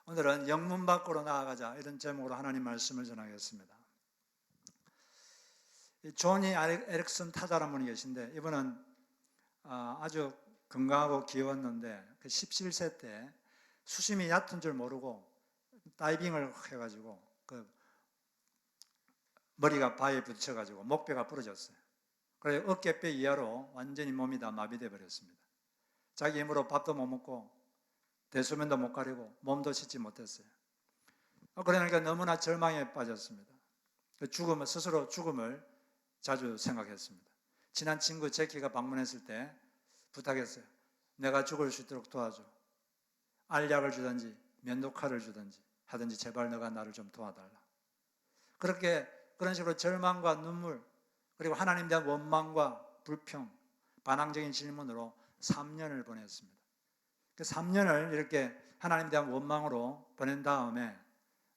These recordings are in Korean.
오늘은 영문 밖으로 나아가자 이런 제목으로 하나님 말씀을 전하겠습니다. 조니 에릭슨 타자라는 분이 계신데 이분은 아주 건강하고 귀여웠는데 17세 때 수심이 얕은 줄 모르고 다이빙을 해가지고 머리가 바위에 부딪혀가지고 목뼈가 부러졌어요. 그래서 어깨뼈 이하로 완전히 몸이 다 마비돼 버렸습니다. 자기 힘으로 밥도 못 먹고 대소면도 못 가리고 몸도 씻지 못했어요. 그러니까 너무나 절망에 빠졌습니다. 스스로 죽음을 자주 생각했습니다. 친한 친구 제키가 방문했을 때 부탁했어요. 내가 죽을 수 있도록 도와줘. 알약을 주든지 면도칼을 주든지 하든지 제발 너가 나를 좀 도와달라. 그런 식으로 절망과 눈물 그리고 하나님에 대한 원망과 불평, 반항적인 질문으로 3년을 보냈습니다. 그 3년을 이렇게 하나님에 대한 원망으로 보낸 다음에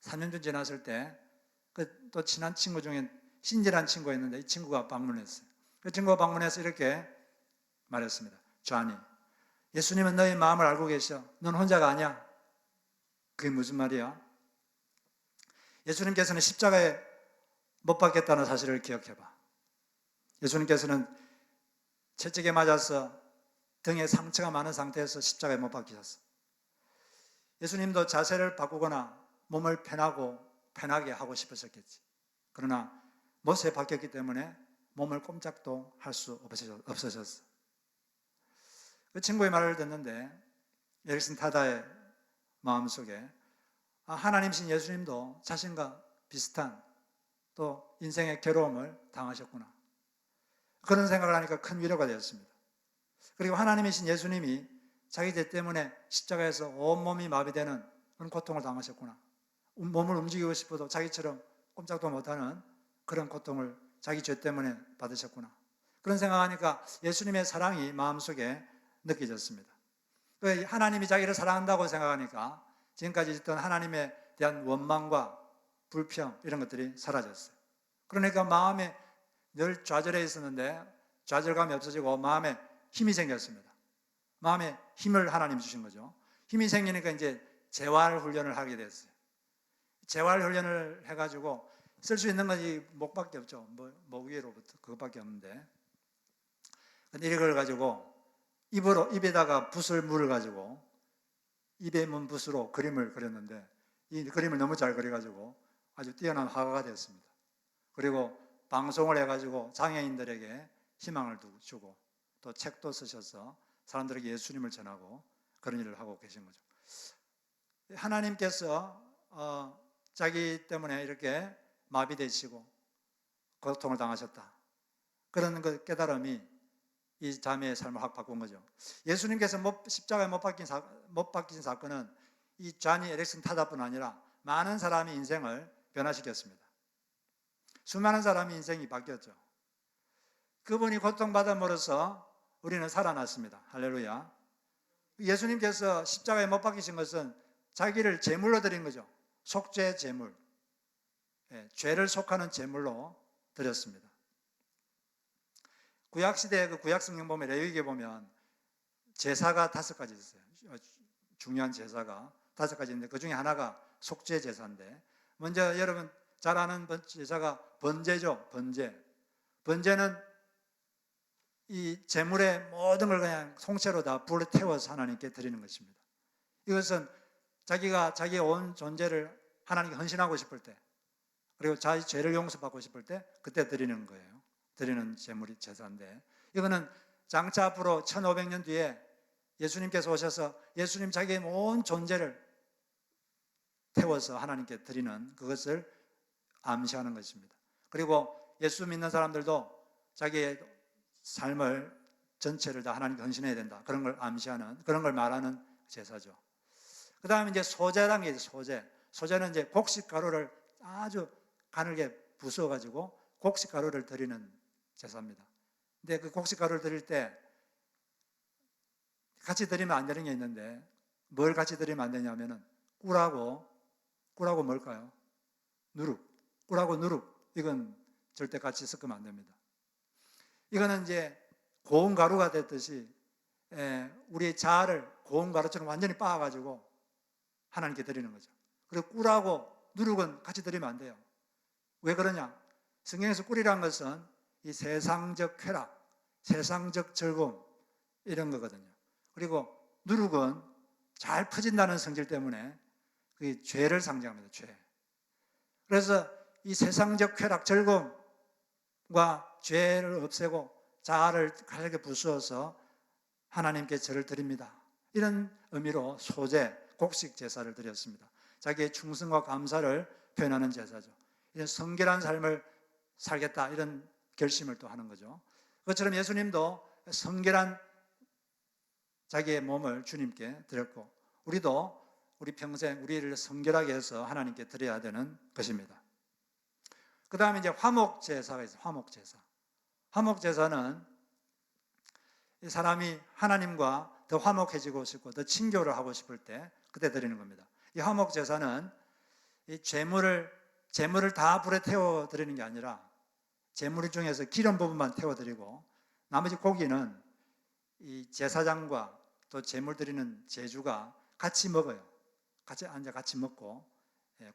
3년쯤 지났을 때 또 친한 친구 중에 신지란 친구가 있는데 이 친구가 방문했어요. 그 친구가 방문해서 이렇게 말했습니다. 조니, 예수님은 너의 마음을 알고 계셔. 넌 혼자가 아니야. 그게 무슨 말이야? 예수님께서는 십자가에 못 박혔다는 사실을 기억해봐. 예수님께서는 채찍에 맞아서 등에 상처가 많은 상태에서 십자가에 못 박히셨어. 예수님도 자세를 바꾸거나 몸을 편하게 하고 싶으셨겠지. 그러나 못에 박혔기 때문에 몸을 꼼짝도 할 수 없으셨어. 그 친구의 말을 듣는데 에릭슨 타다의 마음속에 하나님이신 예수님도 자신과 비슷한 또 인생의 괴로움을 당하셨구나. 그런 생각을 하니까 큰 위로가 되었습니다. 그리고 하나님이신 예수님이 자기 죄 때문에 십자가에서 온몸이 마비되는 그런 고통을 당하셨구나. 몸을 움직이고 싶어도 자기처럼 꼼짝도 못하는 그런 고통을 자기 죄 때문에 받으셨구나. 그런 생각하니까 예수님의 사랑이 마음속에 느껴졌습니다. 하나님이 자기를 사랑한다고 생각하니까 지금까지 있던 하나님에 대한 원망과 불평 이런 것들이 사라졌어요. 그러니까 마음에 늘 좌절해 있었는데 좌절감이 없어지고 마음에 힘이 생겼습니다. 마음에 힘을 하나님이 주신 거죠. 힘이 생기니까 이제 재활 훈련을 하게 됐어요. 재활 훈련을 해가지고 쓸 수 있는 건 이 목밖에 없죠. 목 위로부터 그것밖에 없는데. 근데 이걸 가지고 입에다가 붓을 물을 가지고 입에 문 붓으로 그림을 그렸는데 이 그림을 너무 잘 그려가지고 아주 뛰어난 화가가 됐습니다. 그리고 방송을 해가지고 장애인들에게 희망을 주고 또 책도 쓰셔서 사람들에게 예수님을 전하고 그런 일을 하고 계신 거죠. 하나님께서 자기 때문에 이렇게 마비되시고 고통을 당하셨다. 그런 그 깨달음이 이 자매의 삶을 확 바꾼 거죠. 예수님께서 십자가에 못 박힌 사건은 이 조니 에릭슨 타다뿐 아니라 많은 사람의 인생을 변화시켰습니다. 수많은 사람의 인생이 바뀌었죠. 그분이 고통받음으로써 우리는 살아났습니다. 할렐루야. 예수님께서 십자가에 못 박히신 것은 자기를 제물로 드린 거죠. 속죄 제물. 죄를 속하는 제물로 드렸습니다. 구약시대의 그 구약성경 보면 레위기에 보면 제사가 5가지 있어요. 중요한 제사가 5가지 있는데 그 중에 하나가 속죄 제사인데 먼저 여러분 잘 아는 제사가 번제죠. 번제는 이 제물의 모든 걸 그냥 송채로 다 불에 태워서 하나님께 드리는 것입니다. 이것은 자기가 자기의 온 존재를 하나님께 헌신하고 싶을 때 그리고 자기 죄를 용서받고 싶을 때 그때 드리는 거예요. 드리는 제물이 제사인데 이거는 장차 앞으로 1500년 뒤에 예수님께서 오셔서 예수님 자기의 온 존재를 태워서 하나님께 드리는 그것을 암시하는 것입니다. 그리고 예수 믿는 사람들도 자기의 삶을 전체를 다 하나님께 헌신해야 된다. 그런 걸 암시하는 그런 걸 말하는 제사죠. 그 다음에 이제 소제라는 게 있어요. 소제는 이제 곡식 가루를 아주 가늘게 부숴가지고 곡식 가루를 드리는 제사입니다. 근데 그 곡식 가루를 드릴 때 같이 드리면 안 되는 게 있는데 뭘 같이 드리면 안 되냐면은 꿀하고 뭘까요? 꿀하고 누룩 이건 절대 같이 섞으면 안 됩니다. 이거는 이제 고운 가루가 됐듯이 우리의 자아를 고운 가루처럼 완전히 빻아가지고 하나님께 드리는 거죠. 그리고 꿀하고 누룩은 같이 드리면 안 돼요. 왜 그러냐? 성경에서 꿀이란 것은 이 세상적 쾌락, 세상적 즐거움 이런 거거든요. 그리고 누룩은 잘 퍼진다는 성질 때문에 그게 죄를 상징합니다. 죄. 그래서 이 세상적 쾌락, 즐거움과 죄를 없애고 자아를 가르게 부수어서 하나님께 절을 드립니다. 이런 의미로 소제, 곡식 제사를 드렸습니다. 자기의 충성과 감사를 표현하는 제사죠. 이런 성결한 삶을 살겠다 이런 결심을 또 하는 거죠. 그것처럼 예수님도 성결한 자기의 몸을 주님께 드렸고 우리도 우리 평생 우리를 성결하게 해서 하나님께 드려야 되는 것입니다. 그 다음에 이제 화목제사가 있어요. 화목제사. 화목제사는 이 사람이 하나님과 더 화목해지고 싶고 더 친교를 하고 싶을 때 그때 드리는 겁니다. 이 화목제사는 이 재물을 다 불에 태워 드리는 게 아니라 재물 중에서 기름 부분만 태워 드리고 나머지 고기는 이 제사장과 또 재물 드리는 제주가 같이 먹어요. 같이 앉아 같이 먹고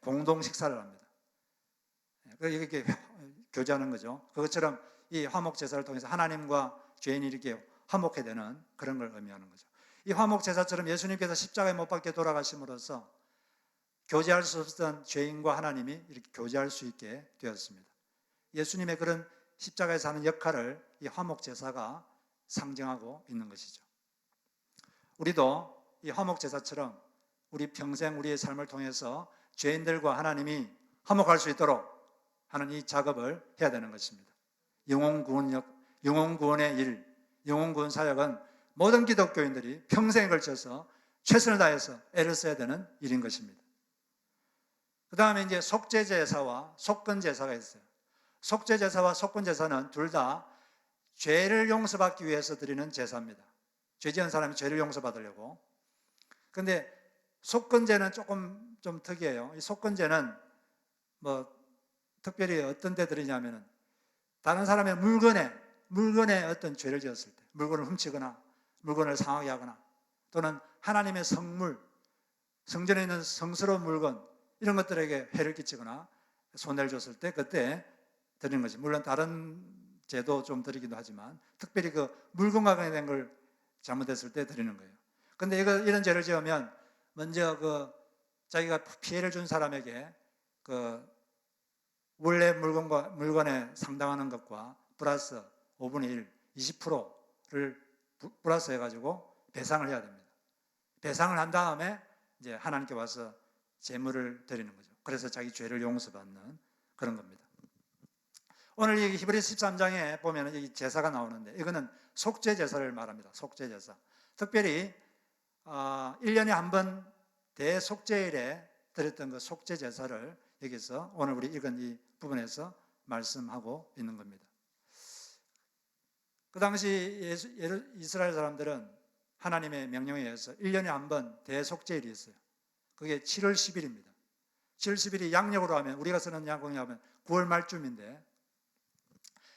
공동 식사를 합니다. 이렇게 교제하는 거죠. 그것처럼 이 화목 제사를 통해서 하나님과 죄인이 이렇게 화목해 되는 그런 걸 의미하는 거죠. 이 화목 제사처럼 예수님께서 십자가에 못 박혀 돌아가심으로써 교제할 수 없었던 죄인과 하나님이 이렇게 교제할 수 있게 되었습니다. 예수님의 그런 십자가에서 하는 역할을 이 화목 제사가 상징하고 있는 것이죠. 우리도 이 화목 제사처럼 우리 평생 우리의 삶을 통해서 죄인들과 하나님이 화목할 수 있도록 하는 이 작업을 해야 되는 것입니다. 영혼구원의 일, 영혼구원 사역은 모든 기독교인들이 평생에 걸쳐서 최선을 다해서 애를 써야 되는 일인 것입니다. 그 다음에 이제 속죄제사와 속건제사가 있어요. 속죄제사와 속건제사는 둘 다 죄를 용서받기 위해서 드리는 제사입니다. 죄 지은 사람이 죄를 용서받으려고. 그런데 속건제는 조금 좀 특이해요. 이 속건제는 특별히 어떤 데 드리냐면은 다른 사람의 물건에 어떤 죄를 지었을 때, 물건을 훔치거나 물건을 상하게 하거나 또는 하나님의 성물, 성전에 있는 성스러운 물건 이런 것들에게 해를 끼치거나 손해를 줬을 때 그때 드리는 거지. 물론 다른 죄도 좀 드리기도 하지만 특별히 그 물건과 관련된 걸 잘못했을 때 드리는 거예요. 근데 이런 죄를 지으면 먼저 자기가 피해를 준 사람에게 원래 물건에 상당하는 것과 플러스 5분의 1, 20%를 플러스 해가지고 배상을 해야 됩니다. 배상을 한 다음에 이제 하나님께 와서 제물을 드리는 거죠. 그래서 자기 죄를 용서받는 그런 겁니다. 오늘 이 히브리서 13장에 보면 이 제사가 나오는데 이거는 속죄제사를 말합니다. 속죄제사. 특별히 1년에 한 번 대속죄일에 드렸던 그 속죄제사를 여기서 오늘 우리 읽은 이 부분에서 말씀하고 있는 겁니다. 그 당시 이스라엘 사람들은 하나님의 명령에 의해서 1년에 한 번 대속죄일이 있어요. 그게 7월 10일입니다. 7월 10일이 양력으로 하면 우리가 쓰는 양력으로 하면 9월 말쯤인데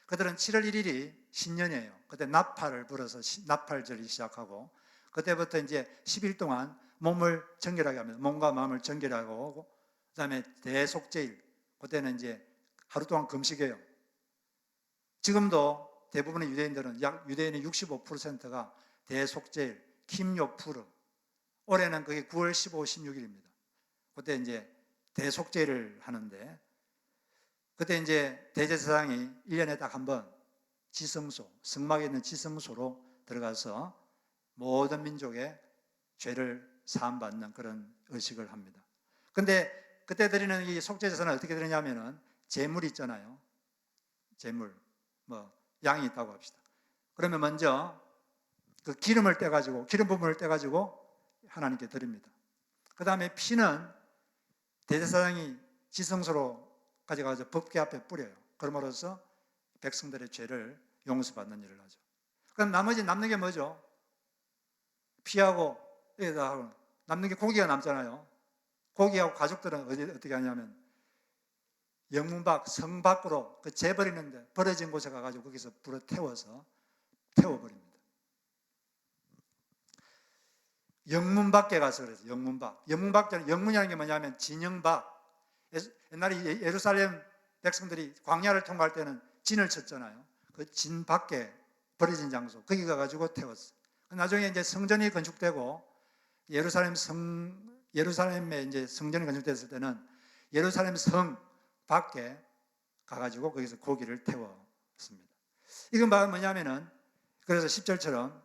그들은 7월 1일이 신년이에요. 그때 나팔을 불어서 나팔절이 시작하고 그때부터 이제 10일 동안 몸을 정결하게 합니다. 몸과 마음을 정결하게 하고 그 다음에 대속죄일 그때는 이제 하루 동안 금식해요. 지금도 대부분의 유대인들은 유대인의 65%가 대속죄일 킴요푸르 올해는 그게 9월 15, 16일입니다. 그때 이제 대속죄를 하는데 그때 이제 대제사장이 1년에 딱 한 번 지성소, 성막에 있는 지성소로 들어가서 모든 민족의 죄를 사함받는 그런 의식을 합니다. 근데 그때 드리는 이 속죄제사는 어떻게 드리냐면은 제물이 있잖아요. 제물, 양이 있다고 합시다. 그러면 먼저 그 기름을 떼가지고, 기름 부분을 떼가지고 하나님께 드립니다. 그 다음에 피는 대제사장이 지성소로 가져가서 법궤 앞에 뿌려요. 그럼으로써 백성들의 죄를 용서받는 일을 하죠. 그럼 나머지 남는 게 뭐죠? 피하고 여기다 하고 남는 게 고기가 남잖아요. 고기하고 가족들은 어떻게 하냐면 영문 성 밖으로 그 재버리는데 버려진 곳에 가가지고 거기서 불을 태워서 태워버립니다. 영문밖에 가서 그래서 영문밖. 영문밖에는 영문이라는 게 뭐냐면 진영밖. 옛날에 예루살렘 백성들이 광야를 통과할 때는 진을 쳤잖아요. 그 진 밖에 버려진 장소 거기 가가지고 태웠어. 나중에 이제 성전이 건축되고 예루살렘에 이제 성전이 건축됐을 때는 예루살렘 성 밖에 가가지고 거기서 고기를 태웠습니다. 이건 뭐냐면은 그래서 10절처럼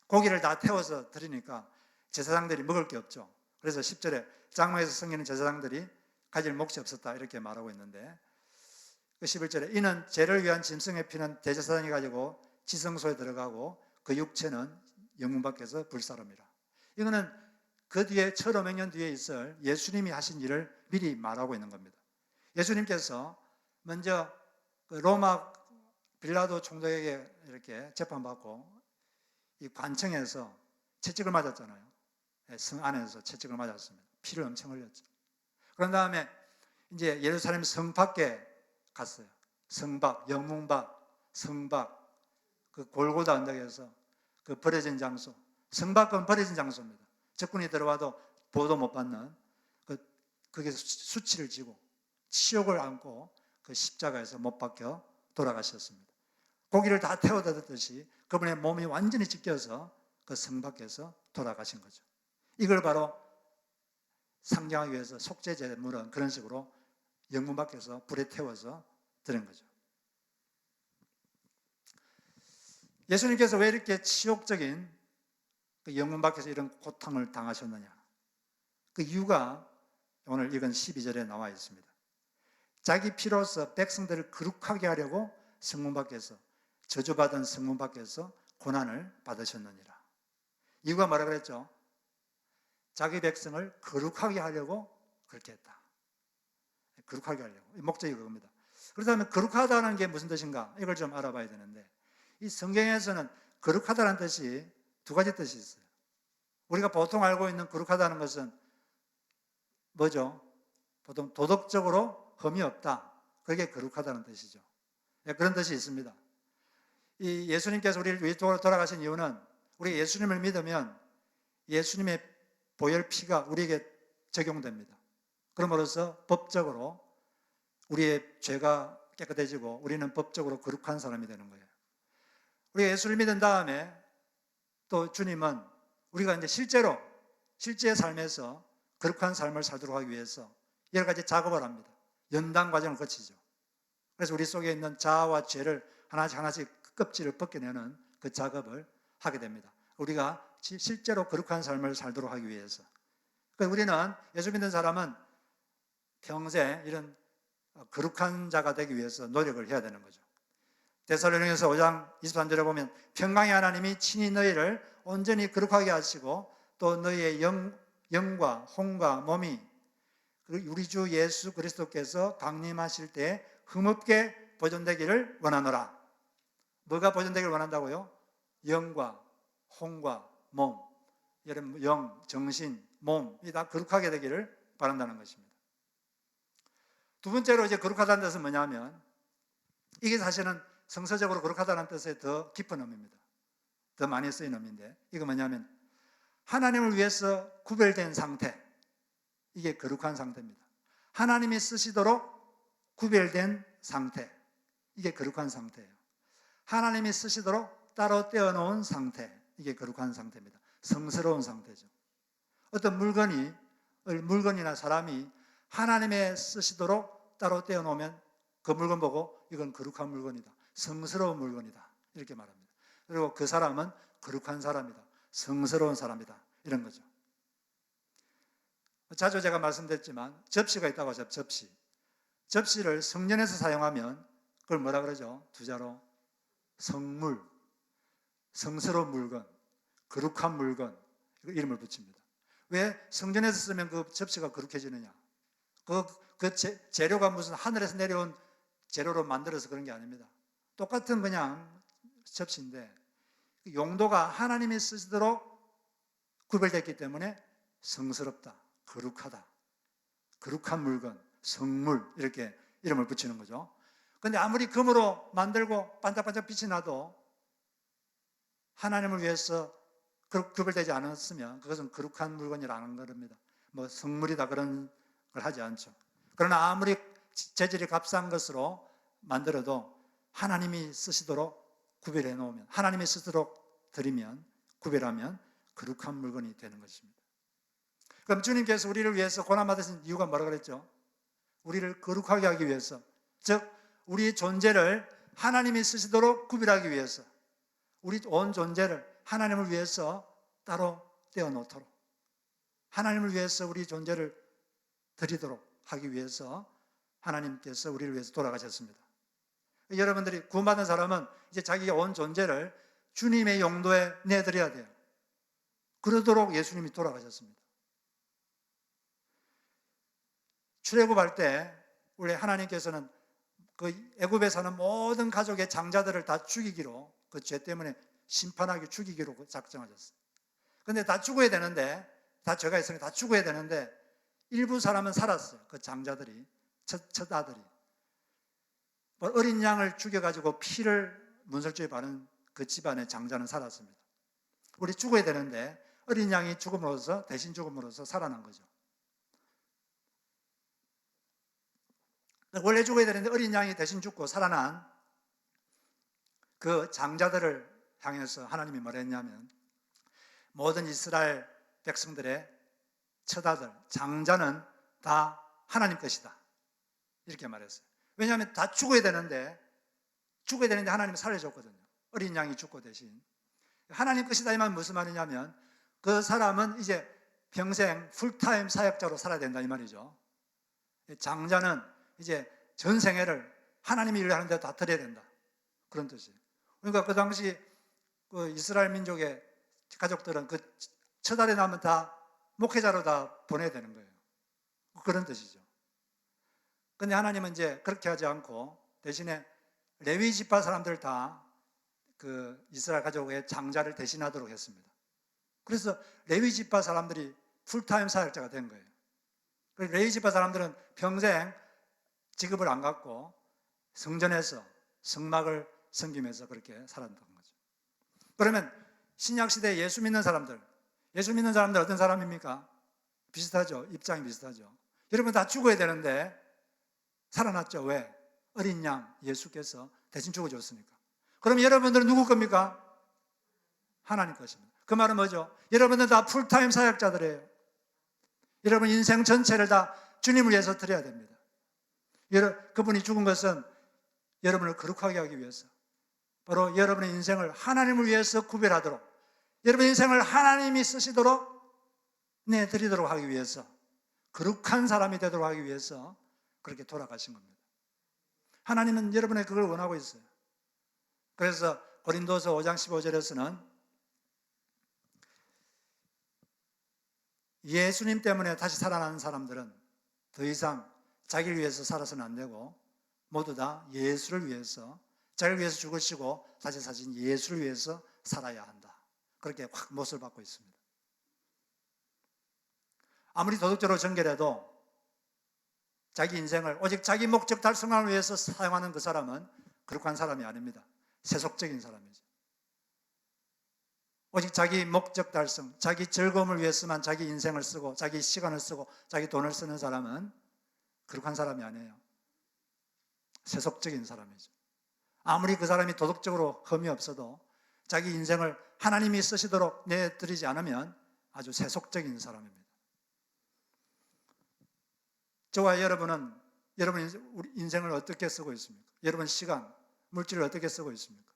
고기를 다 태워서 드리니까 제사장들이 먹을 게 없죠. 그래서 10절에 장막에서 섬기는 제사장들이 가질 몫이 없었다 이렇게 말하고 있는데, 그 11절에 이는 죄를 위한 짐승의 피는 대제사장이 가지고 지성소에 들어가고 그 육체는 영문 밖에서 불사릅니다. 이거는 그 뒤에 철오명년 뒤에 있을 예수님이 하신 일을 미리 말하고 있는 겁니다. 예수님께서 먼저 그 로마 빌라도 총독에게 이렇게 재판받고 이 관청에서 채찍을 맞았잖아요. 성 안에서 채찍을 맞았습니다. 피를 엄청 흘렸죠. 그런 다음에 이제 예루살렘 성 밖에 갔어요. 성 밖, 영문 밖, 성 밖, 그 골고다 언덕에서 그 버려진 장소, 성 밖은 버려진 장소입니다. 적군이 들어와도 보도 못 받는 거기서 수치를 지고 치욕을 안고 그 십자가에서 못 박혀 돌아가셨습니다. 고기를 다 태워다 듯이 그분의 몸이 완전히 찢겨서 그 성 밖에서 돌아가신 거죠. 이걸 바로 상징하기 위해서 속죄제물은 그런 식으로 영문 밖에서 불에 태워서 드린 거죠. 예수님께서 왜 이렇게 치욕적인 그 영문 밖에서 이런 고통을 당하셨느냐? 그 이유가 오늘 읽은 12절에 나와 있습니다. 자기 피로서 백성들을 거룩하게 하려고 성문 밖에서 저주받은 성문 밖에서 고난을 받으셨느니라. 이유가 뭐라 그랬죠? 자기 백성을 거룩하게 하려고 그렇게 했다. 거룩하게 하려고. 목적이 그겁니다. 그렇다면 거룩하다는 게 무슨 뜻인가? 이걸 좀 알아봐야 되는데, 이 성경에서는 거룩하다는 뜻이 두 가지 뜻이 있어요. 우리가 보통 알고 있는 거룩하다는 것은 뭐죠? 보통 도덕적으로 흠이 없다. 그게 거룩하다는 뜻이죠. 그런 뜻이 있습니다. 이 예수님께서 우리를 위쪽으로 돌아가신 이유는 우리가 예수님을 믿으면 예수님의 보혈 피가 우리에게 적용됩니다. 그러므로써 법적으로 우리의 죄가 깨끗해지고 우리는 법적으로 거룩한 사람이 되는 거예요. 우리가 예수를 믿은 다음에 또 주님은 우리가 이제 실제 삶에서 거룩한 삶을 살도록 하기 위해서 여러 가지 작업을 합니다. 연단 과정을 거치죠. 그래서 우리 속에 있는 자아와 죄를 하나씩 껍질을 벗겨내는 그 작업을 하게 됩니다. 우리가 실제로 거룩한 삶을 살도록 하기 위해서. 그러니까 우리는 예수 믿는 사람은 평생 이런 거룩한 자가 되기 위해서 노력을 해야 되는 거죠. 데살로니가서 5장 23절에 보면 평강의 하나님이 친히 너희를 온전히 거룩하게 하시고 또 너희의 영과 혼과 몸이 우리 주 예수 그리스도께서 강림하실 때 흠없게 보존되기를 원하노라. 뭐가 보존되기를 원한다고요? 영과 혼과 몸, 여러분 영, 정신, 몸이 다 거룩하게 되기를 바란다는 것입니다. 두 번째로 이제 거룩하다는 뜻은 뭐냐면 이게 사실은 성서적으로 거룩하다는 뜻의 더 깊은 의미입니다. 더 많이 쓰인 의미인데 이거 뭐냐면 하나님을 위해서 구별된 상태, 이게 거룩한 상태입니다. 하나님이 쓰시도록 구별된 상태, 이게 거룩한 상태예요. 하나님이 쓰시도록 따로 떼어놓은 상태, 이게 거룩한 상태입니다. 성스러운 상태죠. 어떤 물건이나 사람이 하나님의 쓰시도록 따로 떼어놓으면 그 물건 보고 이건 거룩한 물건이다, 성스러운 물건이다 이렇게 말합니다. 그리고 그 사람은 거룩한 사람이다, 성스러운 사람이다 이런 거죠. 자주 제가 말씀드렸지만 접시가 있다고 하죠. 접시를 성전에서 사용하면 그걸 뭐라 그러죠? 두자로 성물, 성스러운 물건, 거룩한 물건, 이름을 붙입니다. 왜 성전에서 쓰면 그 접시가 거룩해지느냐? 그 재료가 무슨 하늘에서 내려온 재료로 만들어서 그런 게 아닙니다. 똑같은 그냥 접시인데 용도가 하나님이 쓰시도록 구별됐기 때문에 성스럽다, 거룩하다, 거룩한 물건, 성물 이렇게 이름을 붙이는 거죠. 그런데 아무리 금으로 만들고 반짝반짝 빛이 나도 하나님을 위해서 구별되지 않았으면 그것은 거룩한 물건이라는 겁니다. 뭐 성물이다 그런 걸 하지 않죠. 그러나 아무리 재질이 값싼 것으로 만들어도 하나님이 쓰시도록 구별해 놓으면, 하나님이 쓰도록 드리면, 구별하면 거룩한 물건이 되는 것입니다. 그럼 주님께서 우리를 위해서 고난받으신 이유가 뭐라고 그랬죠? 우리를 거룩하게 하기 위해서, 즉 우리 존재를 하나님이 쓰시도록 구별하기 위해서, 우리 온 존재를 하나님을 위해서 따로 떼어놓도록, 하나님을 위해서 우리 존재를 드리도록 하기 위해서 하나님께서 우리를 위해서 돌아가셨습니다. 여러분들이 구원받은 사람은 이제 자기의 온 존재를 주님의 용도에 내드려야 돼요. 그러도록 예수님이 돌아가셨습니다. 출애굽할 때 원래 하나님께서는 그 애굽에 사는 모든 가족의 장자들을 다 죽이기로, 그 죄 때문에 심판하기 죽이기로 작정하셨어요. 근데 다 죽어야 되는데, 다 죄가 있으니까 다 죽어야 되는데 일부 사람은 살았어요. 그 장자들이, 첫 아들이 어린 양을 죽여가지고 피를 문설주에 바른 그 집안의 장자는 살았습니다. 우리 죽어야 되는데 어린 양이 죽음으로써, 대신 죽음으로써 살아난 거죠. 원래 죽어야 되는데 어린 양이 대신 죽고 살아난 그 장자들을 향해서 하나님이 뭐라 했냐면, 모든 이스라엘 백성들의 첫아들, 장자는 다 하나님 것이다, 이렇게 말했어요. 왜냐하면 다 죽어야 되는데 하나님이 살려줬거든요. 어린 양이 죽고 대신 하나님 것이다. 이 말은 무슨 말이냐면, 그 사람은 이제 평생 풀타임 사역자로 살아야 된다 이 말이죠. 장자는 이제 전 생애를 하나님이 일을 하는데 다 드려야 된다, 그런 뜻이에요. 그러니까 그 당시 그 이스라엘 민족의 가족들은 그 첫아래 나면 다 목회자로 다 보내야 되는 거예요. 그런 뜻이죠. 근데 하나님은 이제 그렇게 하지 않고 대신에 레위 지파 사람들 다 그 이스라엘 가족의 장자를 대신하도록 했습니다. 그래서 레위 지파 사람들이 풀타임 사역자가 된 거예요. 레위 지파 사람들은 평생 직업을 안 갖고 성전에서 성막을 섬기면서 그렇게 살았던 거죠. 그러면 신약 시대에 예수 믿는 사람들 어떤 사람입니까? 비슷하죠. 입장이 비슷하죠. 여러분 다 죽어야 되는데 살아났죠. 왜? 어린 양 예수께서 대신 죽어줬으니까. 그럼 여러분들은 누구 겁니까? 하나님 것입니다. 그 말은 뭐죠? 여러분들 다 풀타임 사역자들이에요. 여러분 인생 전체를 다 주님을 위해서 드려야 됩니다. 그분이 죽은 것은 여러분을 거룩하게 하기 위해서, 바로 여러분의 인생을 하나님을 위해서 구별하도록, 여러분의 인생을 하나님이 쓰시도록 내드리도록 하기 위해서, 거룩한 사람이 되도록 하기 위해서 그렇게 돌아가신 겁니다. 하나님은 여러분의 그걸 원하고 있어요. 그래서 고린도서 5장 15절에서는 예수님 때문에 다시 살아나는 사람들은 더 이상 자기를 위해서 살아서는 안 되고 모두 다 예수를 위해서, 자기를 위해서 죽으시고 다시 사신 예수를 위해서 살아야 한다, 그렇게 확 못을 받고 있습니다. 아무리 도덕적으로 정결해도 자기 인생을 오직 자기 목적 달성을 위해서 사용하는 그 사람은 거룩한 사람이 아닙니다. 세속적인 사람이죠. 오직 자기 목적 달성, 자기 즐거움을 위해서만 자기 인생을 쓰고 자기 시간을 쓰고 자기 돈을 쓰는 사람은 거룩한 사람이 아니에요. 세속적인 사람이죠. 아무리 그 사람이 도덕적으로 흠이 없어도 자기 인생을 하나님이 쓰시도록 내드리지 않으면 아주 세속적인 사람입니다. 저와 여러분은 여러분 인생을 어떻게 쓰고 있습니까? 여러분 시간, 물질을 어떻게 쓰고 있습니까?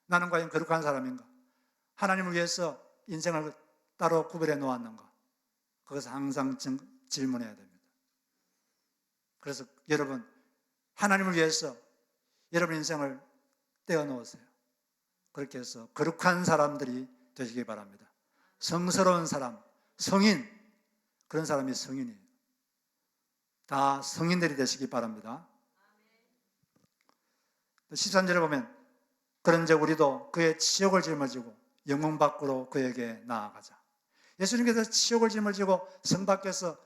나는 과연 거룩한 사람인가? 하나님을 위해서 인생을 따로 구별해 놓았는가? 그것을 항상 질문해야 됩니다. 그래서 여러분 하나님을 위해서 여러분 인생을 떼어 놓으세요. 그렇게 해서 거룩한 사람들이 되시기 바랍니다. 성스러운 사람, 성인, 그런 사람이 성인이에요. 다 성인들이 되시기 바랍니다. 13절에 보면 그런즉 우리도 그의 치욕을 짊어지고 영문 밖으로 그에게 나아가자. 예수님께서 치욕을 짊어지고 성 밖에서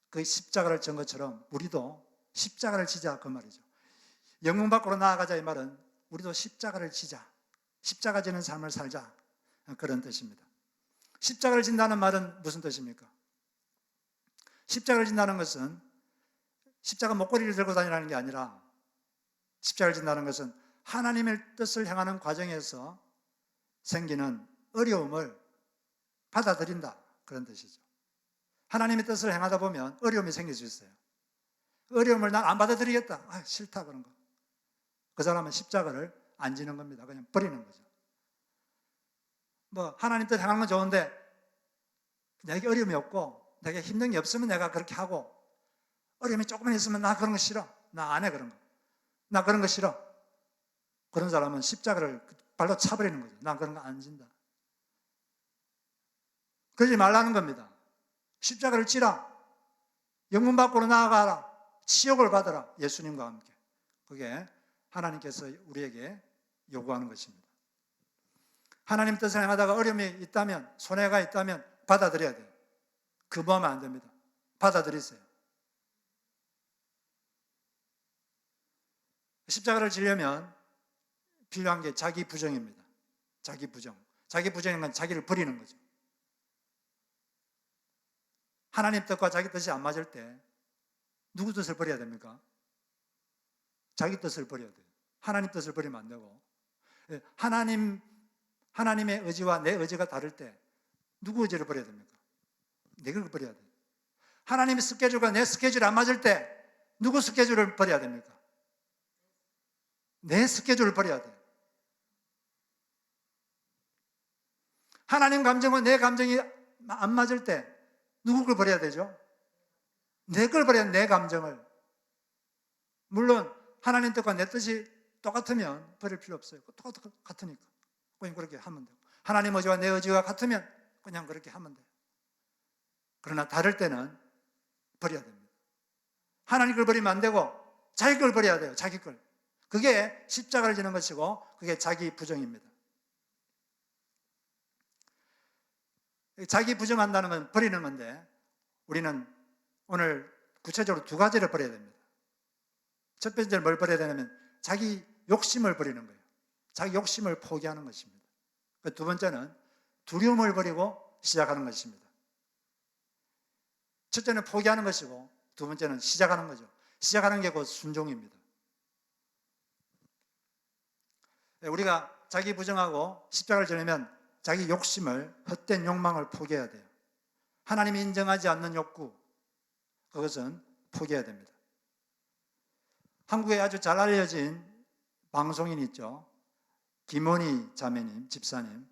그 십자가를 진 것처럼 우리도 십자가를 지자, 그 말이죠. 영문 밖으로 나아가자 이 말은 우리도 십자가를 지자, 십자가 지는 삶을 살자, 그런 뜻입니다. 십자가를 진다는 말은 무슨 뜻입니까? 십자가를 진다는 것은 십자가 목걸이를 들고 다니라는 게 아니라 십자가를 진다는 것은 하나님의 뜻을 행하는 과정에서 생기는 어려움을 받아들인다, 그런 뜻이죠. 하나님의 뜻을 행하다 보면 어려움이 생길 수 있어요. 어려움을 난 안 받아들이겠다, 싫다, 그런 거. 그 사람은 십자가를 안 지는 겁니다. 그냥 버리는 거죠. 뭐 하나님 뜻 행하는 건 좋은데 내게 어려움이 없고 내게 힘든 게 없으면 내가 그렇게 하고, 어려움이 조금만 있으면 나 그런 거 싫어, 나 안 해, 그런 거, 나 그런 거 싫어, 그런 사람은 십자가를 발로 차버리는 거죠. 난 그런 거 안 진다. 그러지 말라는 겁니다. 십자가를 지라, 영문 밖으로 나아가라, 치욕을 받아라, 예수님과 함께. 그게 하나님께서 우리에게 요구하는 것입니다. 하나님 뜻을 행하다가 어려움이 있다면, 손해가 있다면 받아들여야 돼요. 거부하면 안 됩니다. 받아들이세요. 십자가를 지려면 필요한 게 자기 부정입니다. 자기 부정. 자기 부정인 건 자기를 버리는 거죠. 하나님 뜻과 자기 뜻이 안 맞을 때 누구 뜻을 버려야 됩니까? 자기 뜻을 버려야 돼요. 하나님 뜻을 버리면 안 되고, 하나님의 의지와 내 의지가 다를 때 누구 의지를 버려야 됩니까? 내 걸 버려야 돼요. 하나님의 스케줄과 내 스케줄이 안 맞을 때 누구 스케줄을 버려야 됩니까? 내 스케줄을 버려야 돼요. 하나님 감정과 내 감정이 안 맞을 때 누구 걸 버려야 되죠? 내 걸 버려야, 내 감정을. 물론 하나님 뜻과 내 뜻이 똑같으면 버릴 필요 없어요. 똑같으니까 그냥 그렇게 하면 돼요. 하나님 의지와 내 의지가 같으면 그냥 그렇게 하면 돼요. 그러나 다를 때는 버려야 됩니다. 하나님 걸 버리면 안 되고 자기 걸 버려야 돼요. 자기 걸. 그게 십자가를 지는 것이고, 그게 자기 부정입니다. 자기 부정한다는 건 버리는 건데, 우리는 오늘 구체적으로 두 가지를 버려야 됩니다. 첫 번째는 뭘 버려야 되냐면 자기 욕심을 버리는 거예요. 자기 욕심을 포기하는 것입니다. 두 번째는 두려움을 버리고 시작하는 것입니다. 첫째는 포기하는 것이고, 두 번째는 시작하는 거죠. 시작하는 게 곧 순종입니다. 우리가 자기 부정하고 십자가를 지려면 자기 욕심을, 헛된 욕망을 포기해야 돼요. 하나님이 인정하지 않는 욕구, 그것은 포기해야 됩니다. 한국에 아주 잘 알려진 방송인 있죠. 김원희 자매님, 집사님.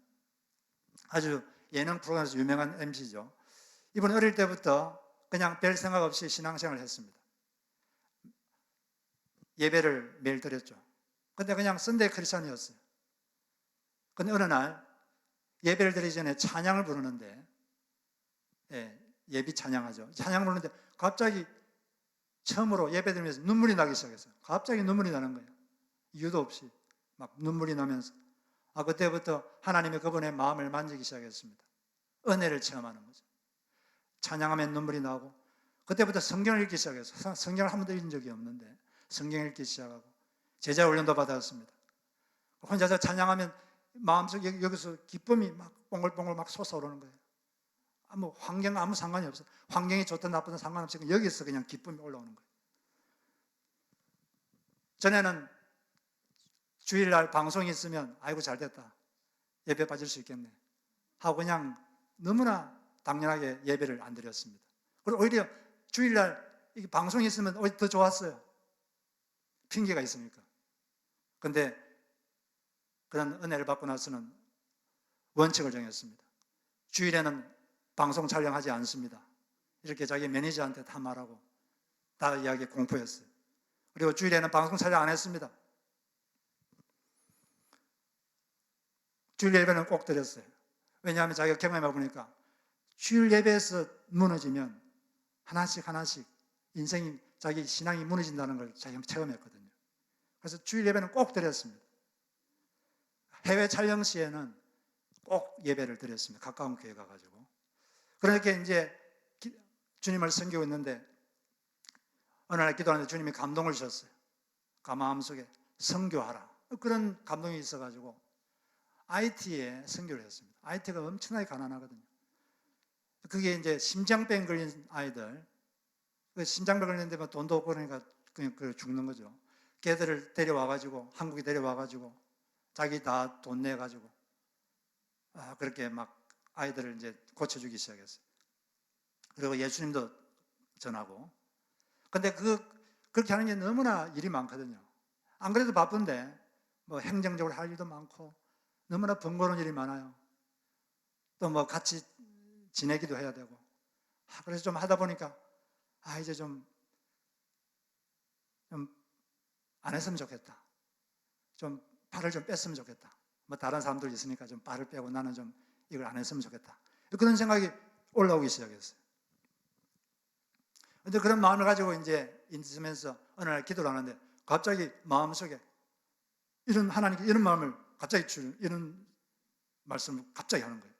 아주 예능 프로그램에서 유명한 MC죠. 이분 어릴 때부터 그냥 별 생각 없이 신앙생활을 했습니다. 예배를 매일 드렸죠. 근데 그냥 선데이 크리스찬이었어요. 근데 어느 날 예배를 드리기 전에 찬양을 부르는데, 예비 찬양하죠. 찬양을 부르는데 갑자기 처음으로 예배 드리면서 눈물이 나기 시작했어요. 갑자기 눈물이 나는 거예요. 이유도 없이 막 눈물이 나면서, 그때부터 하나님의 그분의 마음을 만지기 시작했습니다. 은혜를 체험하는 거죠. 찬양하면 눈물이 나고, 그때부터 성경을 읽기 시작했어요. 성경을 한 번도 읽은 적이 없는데 성경을 읽기 시작하고 제자 훈련도 받았습니다. 혼자서 찬양하면 마음속에 여기서 기쁨이 막 뽕글뽕글 막 솟아오르는 거예요. 환경 아무 상관이 없어요. 환경이 좋든 나쁘든 상관없이 여기서 그냥 기쁨이 올라오는 거예요. 전에는 주일날 방송이 있으면 아이고 잘됐다, 예배 빠질 수 있겠네 하고 그냥 너무나 당연하게 예배를 안 드렸습니다. 그리고 오히려 주일날 방송이 있으면 오히려 더 좋았어요. 핑계가 있으니까. 그런데 그런 은혜를 받고 나서는 원칙을 정했습니다. 주일에는 방송 촬영하지 않습니다. 이렇게 자기 매니저한테 다 말하고 다 이야기 공포했어요. 그리고 주일에는 방송 촬영 안 했습니다. 주일 예배는 꼭 드렸어요. 왜냐하면 자기가 경험해 보니까 주일 예배에서 무너지면 하나씩 인생이, 자기 신앙이 무너진다는 걸 자기가 체험했거든요. 그래서 주일 예배는 꼭 드렸습니다. 해외 촬영 시에는 꼭 예배를 드렸습니다. 가까운 교회 가가지고. 그렇게 이제 주님을 섬기고 있는데 어느 날 기도하는데 주님이 감동을 주셨어요. 마음속에 선교하라, 그런 감동이 있어가지고 IT에 선교를 했습니다. IT가 엄청나게 가난하거든요. 그게 이제 심장병 걸린 아이들, 심장병 걸리는데 뭐 돈도 없고 그러니까 그냥 죽는 거죠. 걔들을 데려와가지고, 한국에 데려와가지고, 자기 다 돈 내가지고, 그렇게 막 아이들을 이제 고쳐주기 시작했어요. 그리고 예수님도 전하고. 근데 그렇게 하는 게 너무나 일이 많거든요. 안 그래도 바쁜데, 뭐 행정적으로 할 일도 많고, 너무나 번거로운 일이 많아요. 또 뭐 같이 지내기도 해야 되고. 그래서 좀 하다 보니까, 이제 좀 안 했으면 좋겠다. 좀 발을 좀 뺐으면 좋겠다. 뭐 다른 사람들 있으니까 좀 발을 빼고 나는 좀 이걸 안 했으면 좋겠다. 그런 생각이 올라오기 시작했어요. 근데 그런 마음을 가지고 이제 있으면서 어느 날 기도를 하는데 갑자기 마음속에 하나님께 이런 마음을 갑자기 이런 말씀을 갑자기 하는 거예요.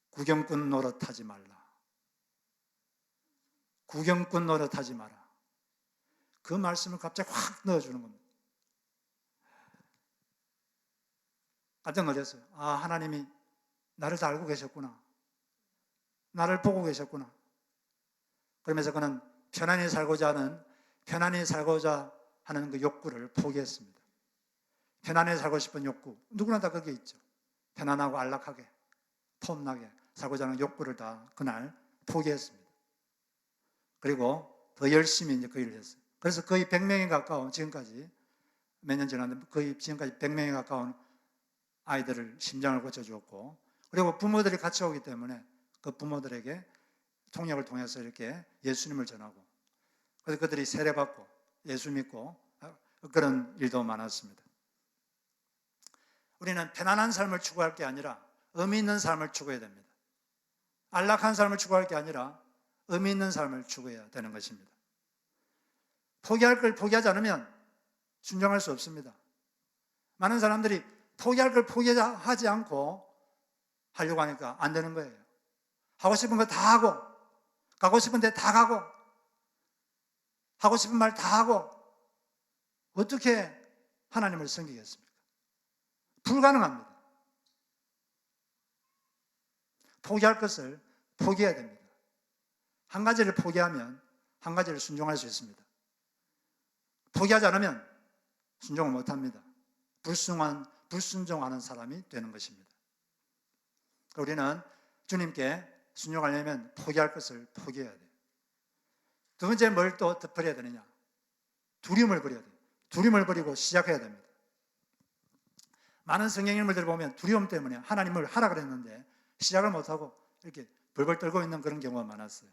구경꾼 노릇하지 말라. 구경꾼 노릇하지 마라. 그 말씀을 갑자기 확 넣어주는 겁니다. 깜짝 놀랐어요. 하나님이 나를 다 알고 계셨구나. 나를 보고 계셨구나. 그러면서 그는 편안히 살고자 하는 그 욕구를 포기했습니다. 편안히 살고 싶은 욕구. 누구나 다 그게 있죠. 편안하고 안락하게, 폼나게 살고자 하는 욕구를 다 그날 포기했습니다. 그리고 더 열심히 이제 그 일을 했어요. 그래서 거의 100명에 가까운, 지금까지 몇 년 지났는데 거의 지금까지 100명에 가까운 아이들을 심장을 고쳐주었고, 그리고 부모들이 같이 오기 때문에 그 부모들에게 통역을 통해서 이렇게 예수님을 전하고, 그래서 그들이 세례받고 예수 믿고 그런 일도 많았습니다. 우리는 편안한 삶을 추구할 게 아니라 의미 있는 삶을 추구해야 됩니다. 안락한 삶을 추구할 게 아니라 의미 있는 삶을 추구해야 되는 것입니다. 포기할 걸 포기하지 않으면 순종할 수 없습니다. 많은 사람들이 포기할 걸 포기하지 않고 하려고 하니까 안 되는 거예요. 하고 싶은 거 다 하고, 가고 싶은 데 다 가고, 하고 싶은 말 다 하고, 어떻게 하나님을 섬기겠습니까? 불가능합니다. 포기할 것을 포기해야 됩니다. 한 가지를 포기하면 한 가지를 순종할 수 있습니다. 포기하지 않으면 순종을 못합니다. 불순종하는 사람이 되는 것입니다. 우리는 주님께 순종하려면 포기할 것을 포기해야 돼요. 두 번째 뭘 또 버려야 되느냐? 두려움을 버려야 돼요. 두려움을 버리고 시작해야 됩니다. 많은 성경 인물들을 보면 두려움 때문에 하나님을 하라 그랬는데 시작을 못하고 이렇게 벌벌 떨고 있는 그런 경우가 많았어요.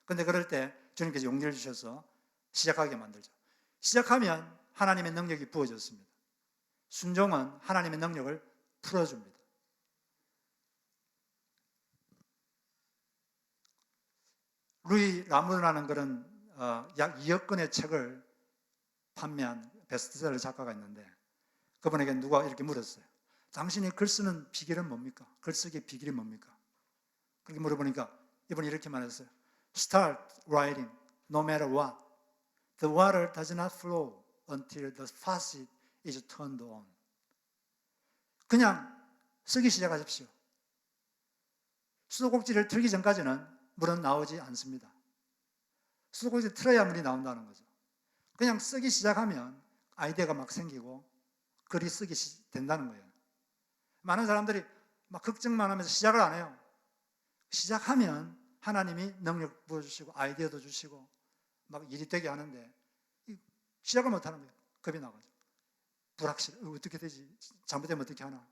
그런데 그럴 때 주님께서 용기를 주셔서 시작하게 만들죠. 시작하면 하나님의 능력이 부어졌습니다. 순종은 하나님의 능력을 풀어줍니다. 루이 라무르라는 그런 약 2억 권의 책을 판매한 베스트셀러 작가가 있는데 그분에게 누가 이렇게 물었어요. 당신이 글 쓰는 비결은 뭡니까? 글쓰기의 비결이 뭡니까? 그렇게 물어보니까 이분이 이렇게 말했어요. Start writing no matter what. The water does not flow until the faucet is turned on. 그냥 쓰기 시작하십시오. 수도꼭지를 틀기 전까지는 물은 나오지 않습니다. 수도꼭지를 틀어야 물이 나온다는 거죠. 그냥 쓰기 시작하면 아이디어가 막 생기고 글이 쓰기 된다는 거예요. 많은 사람들이 막 걱정만 하면서 시작을 안 해요. 시작하면 하나님이 능력 부어주시고 아이디어도 주시고 막 일이 되게 하는데 시작을 못하는 거예요. 겁이 나가지고 불확실. 어떻게 되지? 잘못되면 어떻게 하나?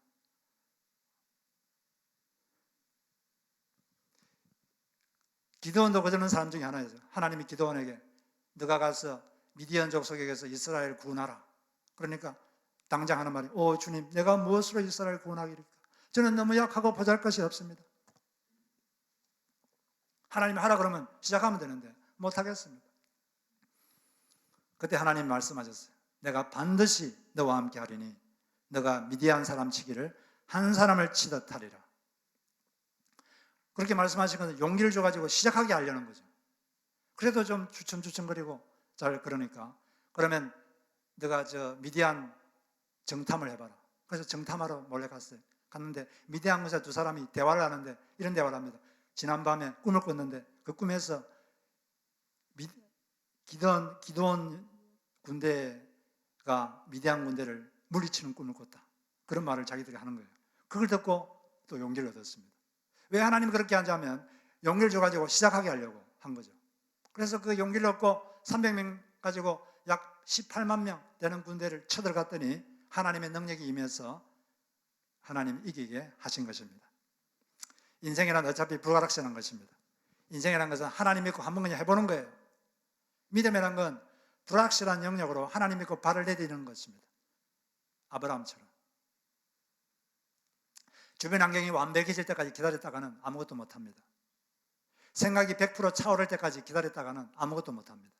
기드온도 그러는 사람 중에 하나였어요. 하나님이 기드온에게 너가 가서 미디안 족속에게서 이스라엘을 구원하라. 그러니까 당장 하는 말이 주님 내가 무엇으로 이스라엘을 구원하기리까? 저는 너무 약하고 보잘것이 없습니다. 하나님이 하라 그러면 시작하면 되는데 못하겠습니다. 그때 하나님 말씀하셨어요. 내가 반드시 너와 함께 하리니 너가 미디안 사람 치기를 한 사람을 치듯 하리라. 그렇게 말씀하시면서 용기를 줘가지고 시작하게 하려는 거죠. 그래도 좀 주춤주춤거리고 잘 그러니까 그러면 너가 저 미디안 정탐을 해봐라. 그래서 정탐하러 몰래 갔어요. 갔는데 미디안 군사 두 사람이 대화를 하는데 이런 대화를 합니다. 지난밤에 꿈을 꿨는데 그 꿈에서 기드온 군대가 미디안 군대를 물리치는 꿈을 꿨다. 그런 말을 자기들이 하는 거예요. 그걸 듣고 또 용기를 얻었습니다. 왜 하나님이 그렇게 하자면 용기를 줘가지고 시작하게 하려고 한 거죠. 그래서 그 용기를 얻고 300명 가지고 약 18만 명 되는 군대를 쳐들어갔더니 하나님의 능력이 임해서 하나님이 이기게 하신 것입니다. 인생이란 어차피 불가락선한 것입니다. 인생이란 것은 하나님 믿고 한번 그냥 해보는 거예요. 믿음이란 건 불확실한 영역으로 하나님 믿고 발을 내디디는 것입니다. 아브라함처럼. 주변 환경이 완벽해질 때까지 기다렸다가는 아무것도 못합니다. 생각이 100% 차오를 때까지 기다렸다가는 아무것도 못합니다.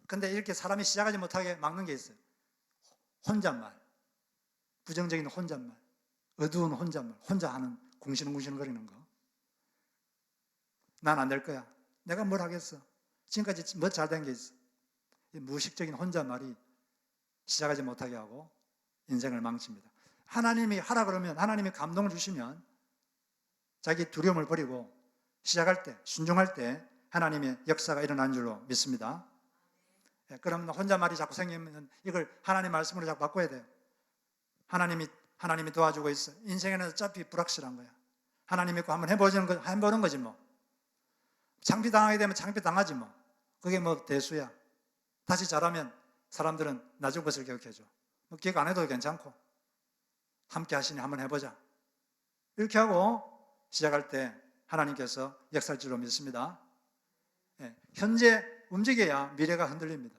근데 이렇게 사람이 시작하지 못하게 막는 게 있어요. 혼잣말, 부정적인 혼잣말, 어두운 혼잣말, 혼자 하는 궁시렁궁시렁거리는 거. 난 안 될 거야. 내가 뭘 하겠어. 지금까지 뭐 잘 된 게 있어. 이 무의식적인 혼잣말이 시작하지 못하게 하고 인생을 망칩니다. 하나님이 하라 그러면, 하나님이 감동을 주시면 자기 두려움을 버리고 시작할 때, 순종할 때 하나님의 역사가 일어나는 줄로 믿습니다. 그럼 혼잣말이 자꾸 생기면 이걸 하나님 말씀으로 자꾸 바꿔야 돼요. 하나님이 도와주고 있어. 인생에는 어차피 불확실한 거야. 하나님 믿고 한번 해보는 거지 뭐. 창피 당하게 되면 창피 당하지 뭐. 그게 뭐 대수야. 다시 잘하면 사람들은 나중 것을 기억해줘. 뭐 기억 안 해도 괜찮고. 함께 하시니 한번 해보자. 이렇게 하고 시작할 때 하나님께서 역사할 줄로 믿습니다. 현재 움직여야 미래가 흔들립니다.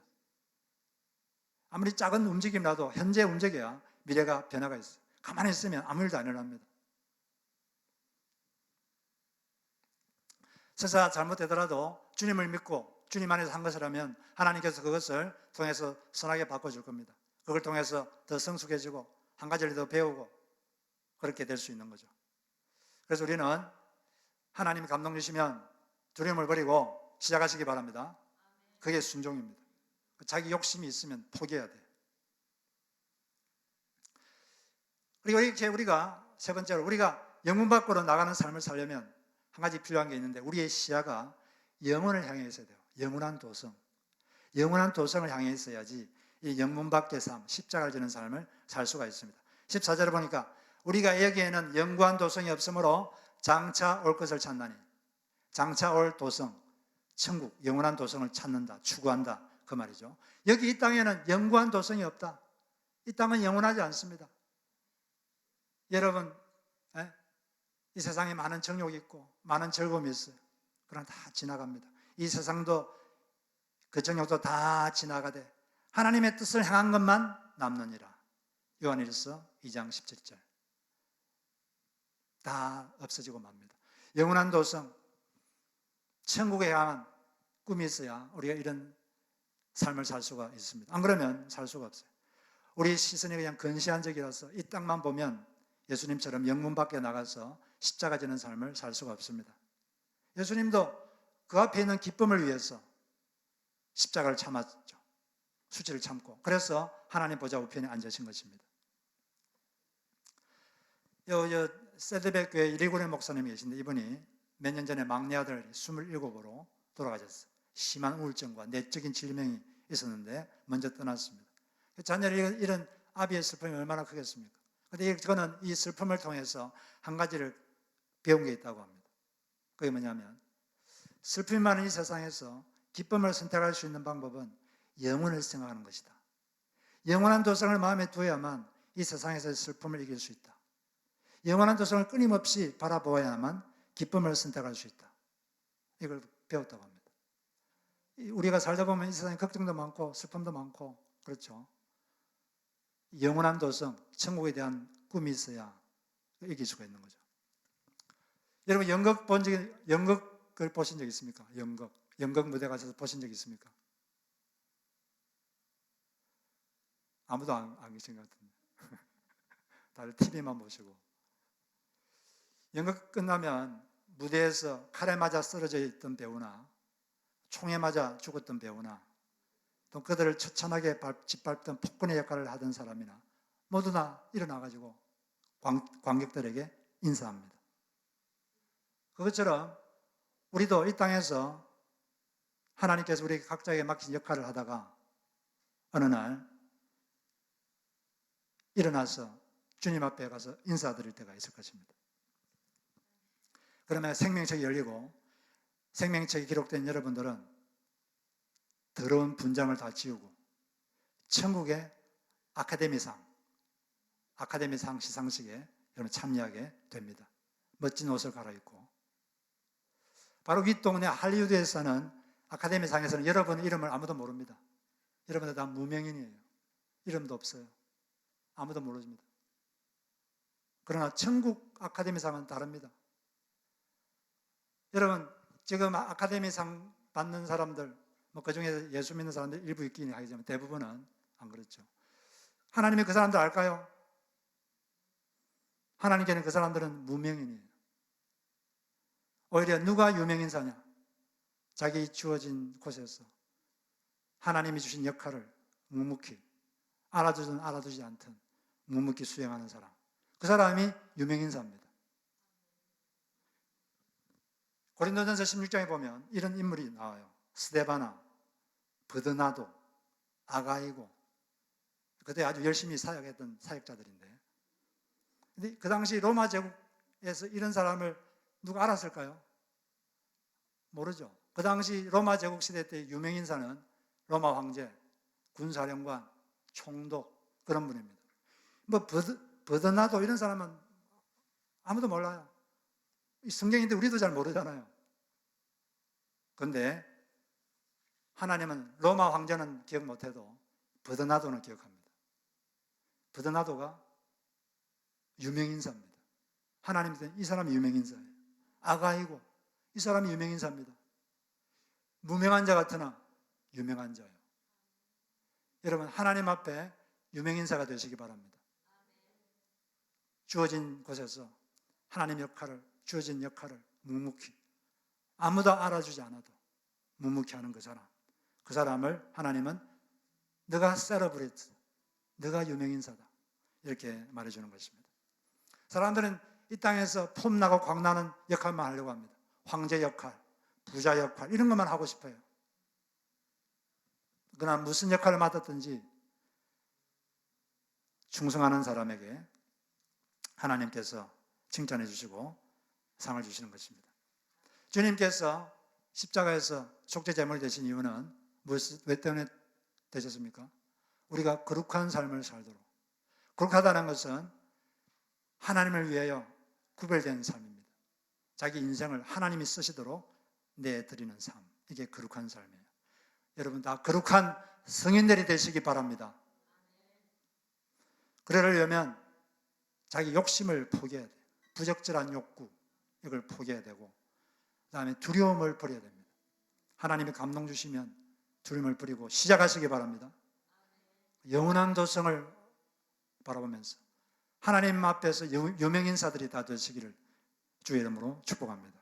아무리 작은 움직임이라도 현재 움직여야 미래가 변화가 있어요. 가만히 있으면 아무 일도 안 일어납니다. 설사 잘못되더라도 주님을 믿고 주님 안에서 한 것이라면 하나님께서 그것을 통해서 선하게 바꿔줄 겁니다. 그걸 통해서 더 성숙해지고 한 가지를 더 배우고 그렇게 될 수 있는 거죠. 그래서 우리는 하나님이 감동 주시면 두려움을 버리고 시작하시기 바랍니다. 그게 순종입니다. 자기 욕심이 있으면 포기해야 돼요. 그리고 이렇게 우리가 세 번째로 우리가 영문 밖으로 나가는 삶을 살려면 한 가지 필요한 게 있는데 우리의 시야가 영혼을 향해 있어야 돼요. 영원한 도성. 영원한 도성을 향해 있어야지 이 영문 밖의 삶, 십자가를 지는 삶을 살 수가 있습니다. 14절을 보니까 우리가 여기에는 영구한 도성이 없으므로 장차 올 것을 찾나니 장차 올 도성, 천국, 영원한 도성을 찾는다, 추구한다 그 말이죠. 여기 이 땅에는 영구한 도성이 없다. 이 땅은 영원하지 않습니다. 여러분 이 세상에 많은 정욕이 있고 많은 즐거움이 있어요. 그러나 다 지나갑니다. 이 세상도 그 정욕도 다 지나가되 하나님의 뜻을 향한 것만 남느니라. 요한일서 2장 17절. 다 없어지고 맙니다. 영원한 도성, 천국에 향한 꿈이 있어야 우리가 이런 삶을 살 수가 있습니다. 안 그러면 살 수가 없어요. 우리 시선이 그냥 근시안적이라서 이 땅만 보면 예수님처럼 영문 밖에 나가서 십자가 지는 삶을 살 수가 없습니다. 예수님도 그 앞에 있는 기쁨을 위해서 십자가를 참았죠. 수치를 참고. 그래서 하나님 보좌 우편에 앉으신 것입니다. 세드백 교회 이리고네 목사님이 계신데 이분이 몇 년 전에 막내 아들 27으로 돌아가셨어요. 심한 우울증과 내적인 질병이 있었는데 먼저 떠났습니다. 자녀를 잃은 아비의 슬픔이 얼마나 크겠습니까? 그런데 저는 이 슬픔을 통해서 한 가지를 배운 게 있다고 합니다. 그게 뭐냐면 슬픔이 많은 이 세상에서 기쁨을 선택할 수 있는 방법은 영원을 생각하는 것이다. 영원한 도성을 마음에 두어야만 이 세상에서의 슬픔을 이길 수 있다. 영원한 도성을 끊임없이 바라보아야만 기쁨을 선택할 수 있다. 이걸 배웠다고 합니다. 우리가 살다 보면 이 세상에 걱정도 많고 슬픔도 많고 그렇죠. 영원한 도성, 천국에 대한 꿈이 있어야 이길 수가 있는 거죠. 여러분 연극을 보신 적 있습니까? 연극 무대 가셔서 보신 적 있습니까? 아무도 안 계신 것 같은데 다들 TV만 보시고 연극 끝나면 무대에서 칼에 맞아 쓰러져 있던 배우나 총에 맞아 죽었던 배우나 또 그들을 처참하게 짓밟던 폭군의 역할을 하던 사람이나 모두 다 일어나가지고 관객들에게 인사합니다. 그것처럼 우리도 이 땅에서 하나님께서 우리 각자에게 맡긴 역할을 하다가 어느 날 일어나서 주님 앞에 가서 인사드릴 때가 있을 것입니다. 그러면 생명책이 열리고 생명책이 기록된 여러분들은 더러운 분장을 다 지우고 천국의 아카데미상 시상식에 여러분 참여하게 됩니다. 멋진 옷을 갈아입고. 바로 윗동네 할리우드에서는 아카데미상에서는 여러분의 이름을 아무도 모릅니다. 여러분들 다 무명인이에요. 이름도 없어요. 아무도 모릅니다. 그러나 천국 아카데미상은 다릅니다. 여러분 지금 아카데미상 받는 사람들, 그 중에 예수 믿는 사람들 일부 있긴 하지만 대부분은 안 그렇죠. 하나님이 그 사람들 알까요? 하나님께는 그 사람들은 무명인이에요. 오히려 누가 유명인사냐? 자기 주어진 곳에서 하나님이 주신 역할을 묵묵히 알아두든 알아두지 않든 묵묵히 수행하는 사람. 그 사람이 유명인사입니다. 고린도전서 16장에 보면 이런 인물이 나와요. 스데바나, 버드나도, 아가이고. 그때 아주 열심히 사역했던 사역자들인데. 근데 그 당시 로마 제국에서 이런 사람을 누가 알았을까요? 모르죠. 그 당시 로마 제국 시대 때 유명인사는 로마 황제, 군사령관, 총독 그런 분입니다. 버드나도 이런 사람은 아무도 몰라요. 성경인데 우리도 잘 모르잖아요. 그런데 하나님은 로마 황제는 기억 못해도 버드나도는 기억합니다. 버드나도가 유명인사입니다. 하나님께서는 이 사람이 유명인사예요. 아가이고 이 사람이 유명인사입니다. 무명한 자 같으나 유명한 자예요. 여러분 하나님 앞에 유명인사가 되시기 바랍니다. 주어진 곳에서 하나님 역할을, 주어진 역할을 묵묵히 아무도 알아주지 않아도 묵묵히 하는 그 사람을 하나님은 너가 셀러브리트, 너가 유명인사다 이렇게 말해주는 것입니다. 사람들은 이 땅에서 폼나고 광나는 역할만 하려고 합니다. 황제 역할, 부자 역할 이런 것만 하고 싶어요. 그러나 무슨 역할을 맡았든지 충성하는 사람에게 하나님께서 칭찬해 주시고 상을 주시는 것입니다. 주님께서 십자가에서 속죄제물 되신 이유는 왜 때문에 되셨습니까? 우리가 거룩한 삶을 살도록. 거룩하다는 것은 하나님을 위하여 구별된 삶입니다. 자기 인생을 하나님이 쓰시도록 내드리는 삶. 이게 거룩한 삶이에요. 여러분 다 거룩한 성인들이 되시기 바랍니다. 그러려면 자기 욕심을 포기해야 돼요. 부적절한 욕구 이걸 포기해야 되고 그 다음에 두려움을 버려야 됩니다. 하나님이 감동 주시면 두려움을 버리고 시작하시기 바랍니다. 영원한 도성을 바라보면서 하나님 앞에서 유명인사들이 다 되시기를 주의 이름으로 축복합니다.